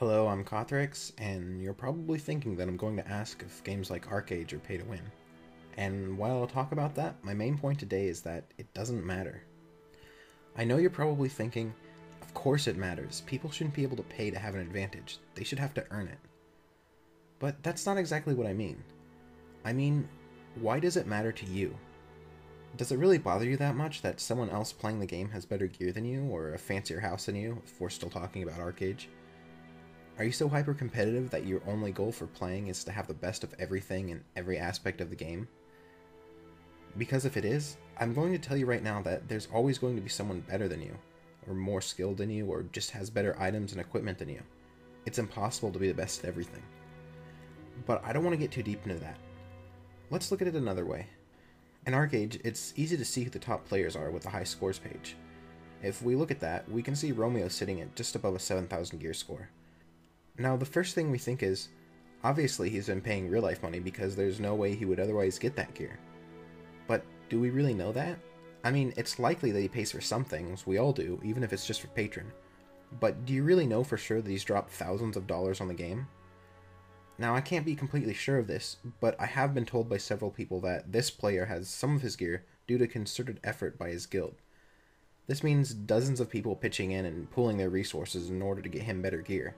Hello, I'm Kothorix, and you're probably thinking that I'm going to ask if games like Arcade are pay to win. And while I'll talk about that, my main point today is that it doesn't matter. I know you're probably thinking, of course it matters. People shouldn't be able to pay to have an advantage. They should have to earn it. But that's not exactly what I mean. I mean, why does it matter to you? Does it really bother you that much that someone else playing the game has better gear than you, or a fancier house than you, if we're still talking about Arcade? Are you so hyper-competitive that your only goal for playing is to have the best of everything in every aspect of the game? Because if it is, I'm going to tell you right now that there's always going to be someone better than you, or more skilled than you, or just has better items and equipment than you. It's impossible to be the best at everything. But I don't want to get too deep into that. Let's look at it another way. In Arcade, it's easy to see who the top players are with the high scores page. If we look at that, we can see Romeo sitting at just above a 7,000 gear score. Now, the first thing we think is, obviously he's been paying real-life money because there's no way he would otherwise get that gear. But do we really know that? I mean, it's likely that he pays for some things, we all do, even if it's just for Patron. But do you really know for sure that he's dropped thousands of dollars on the game? Now, I can't be completely sure of this, but I have been told by several people that this player has some of his gear due to concerted effort by his guild. This means dozens of people pitching in and pooling their resources in order to get him better gear.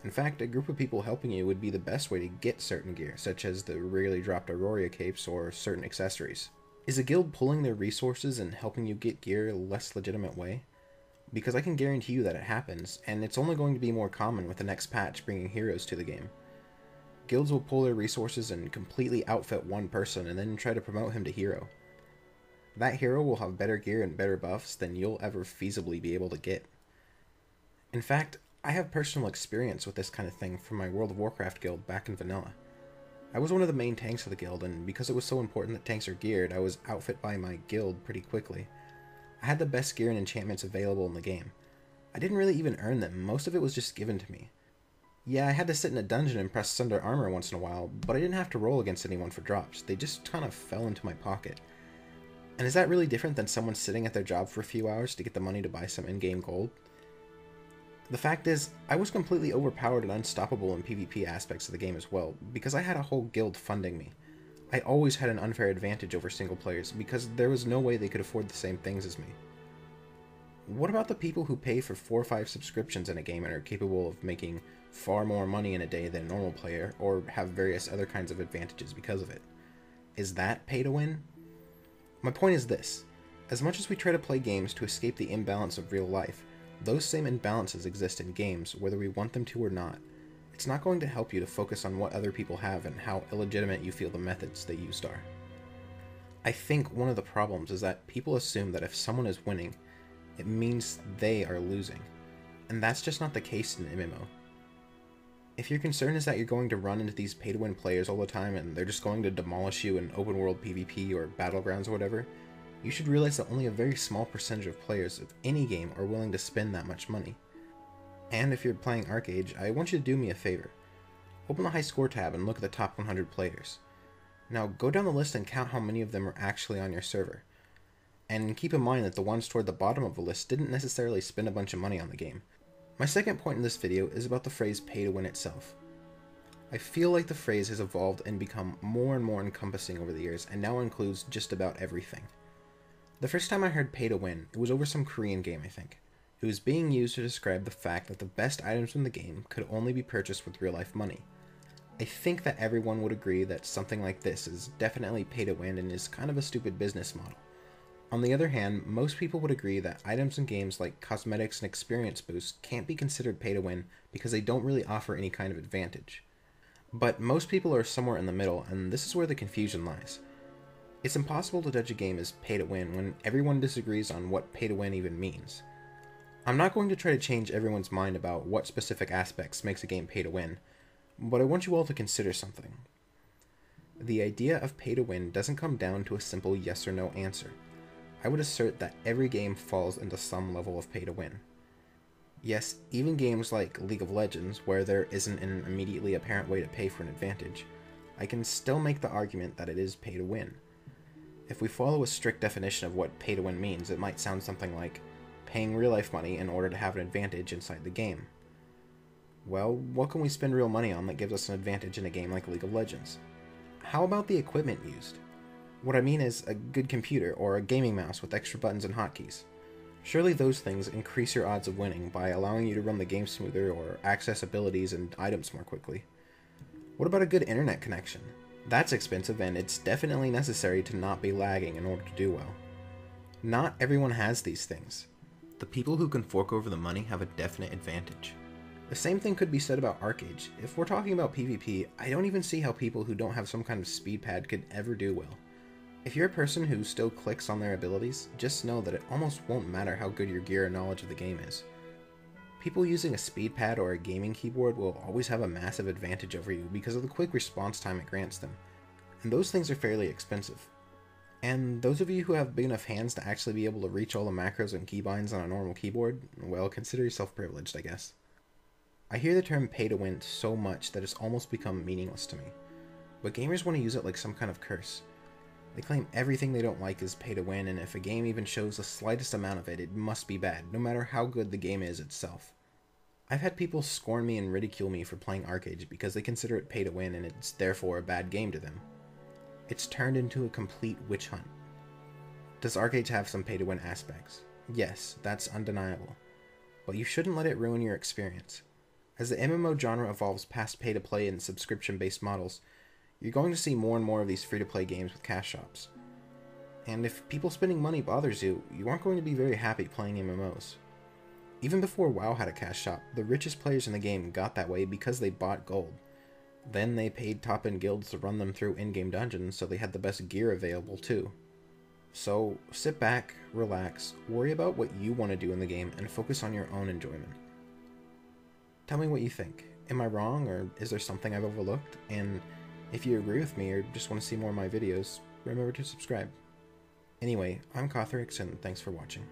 In fact, a group of people helping you would be the best way to get certain gear, such as the rarely dropped Aurora capes or certain accessories. Is a guild pulling their resources and helping you get gear a less legitimate way? Because I can guarantee you that it happens, and it's only going to be more common with the next patch bringing heroes to the game. Guilds will pull their resources and completely outfit one person and then try to promote him to hero. That hero will have better gear and better buffs than you'll ever feasibly be able to get. In fact, I have personal experience with this kind of thing from my World of Warcraft guild back in vanilla. I was one of the main tanks of the guild, and because it was so important that tanks are geared, I was outfit by my guild pretty quickly. I had the best gear and enchantments available in the game. I didn't really even earn them, most of it was just given to me. Yeah, I had to sit in a dungeon and press Sunder armor once in a while, but I didn't have to roll against anyone for drops, they just kind of fell into my pocket. And is that really different than someone sitting at their job for a few hours to get the money to buy some in-game gold? The fact is, I was completely overpowered and unstoppable in PvP aspects of the game as well, because I had a whole guild funding me. I always had an unfair advantage over single players, because there was no way they could afford the same things as me. What about the people who pay for 4 or 5 subscriptions in a game and are capable of making far more money in a day than a normal player, or have various other kinds of advantages because of it? Is that pay to win? My point is this: as much as we try to play games to escape the imbalance of real life, those same imbalances exist in games whether we want them to or not. It's not going to help you to focus on what other people have and how illegitimate you feel the methods they used are. I think one of the problems is that people assume that if someone is winning, it means they are losing. And that's just not the case in MMO. If your concern is that you're going to run into these pay-to-win players all the time and they're just going to demolish you in open world PvP or battlegrounds or whatever, you should realize that only a very small percentage of players of any game are willing to spend that much money. And if you're playing Arcade, I want you to do me a favor. Open the high score tab and look at the top 100 players. Now go down the list and count how many of them are actually on your server. And keep in mind that the ones toward the bottom of the list didn't necessarily spend a bunch of money on the game. My second point in this video is about the phrase pay to win itself. I feel like the phrase has evolved and become more and more encompassing over the years and now includes just about everything. The first time I heard pay to win, it was over some Korean game, I think. It was being used to describe the fact that the best items in the game could only be purchased with real-life money. I think that everyone would agree that something like this is definitely pay to win and is kind of a stupid business model. On the other hand, most people would agree that items in games like cosmetics and experience boosts can't be considered pay to win because they don't really offer any kind of advantage. But most people are somewhere in the middle, and this is where the confusion lies. It's impossible to judge a game as pay to win when everyone disagrees on what pay to win even means. I'm not going to try to change everyone's mind about what specific aspects makes a game pay to win, but I want you all to consider something. The idea of pay to win doesn't come down to a simple yes or no answer. I would assert that every game falls into some level of pay to win. Yes, even games like League of Legends, where there isn't an immediately apparent way to pay for an advantage, I can still make the argument that it is pay to win. If we follow a strict definition of what pay to win means, it might sound something like paying real life money in order to have an advantage inside the game. well, what can we spend real money on that gives us an advantage in a game like League of Legends? How about the equipment used? What I mean is a good computer or a gaming mouse with extra buttons and hotkeys. Surely those things increase your odds of winning by allowing you to run the game smoother or access abilities and items more quickly. What about a good internet connection? That's expensive, and it's definitely necessary to not be lagging in order to do well. Not everyone has these things. The people who can fork over the money have a definite advantage. The same thing could be said about Arcade. If we're talking about PvP, I don't even see how people who don't have some kind of speed pad could ever do well. If you're a person who still clicks on their abilities, just know that it almost won't matter how good your gear and knowledge of the game is. People using a speed pad or a gaming keyboard will always have a massive advantage over you because of the quick response time it grants them, and those things are fairly expensive. And those of you who have big enough hands to actually be able to reach all the macros and keybinds on a normal keyboard, well, consider yourself privileged, I guess. I hear the term pay to win so much that it's almost become meaningless to me, but gamers want to use it like some kind of curse. They claim everything they don't like is pay to win, and if a game even shows the slightest amount of it, it must be bad, no matter how good the game is itself. I've had people scorn me and ridicule me for playing Arcade because they consider it pay to win and it's therefore a bad game to them. It's turned into a complete witch hunt. Does Arcade have some pay to win aspects? Yes, that's undeniable. But you shouldn't let it ruin your experience. As the MMO genre evolves past pay to play and subscription based models, you're going to see more and more of these free-to-play games with cash shops. And if people spending money bothers you, you aren't going to be very happy playing MMOs. Even before WoW had a cash shop, the richest players in the game got that way because they bought gold. Then they paid top-end guilds to run them through in-game dungeons so they had the best gear available too. So sit back, relax, worry about what you want to do in the game, and focus on your own enjoyment. Tell me what you think. Am I wrong, or is there something I've overlooked? And if you agree with me or just want to see more of my videos, remember to subscribe. Anyway, I'm Kothorix, and thanks for watching.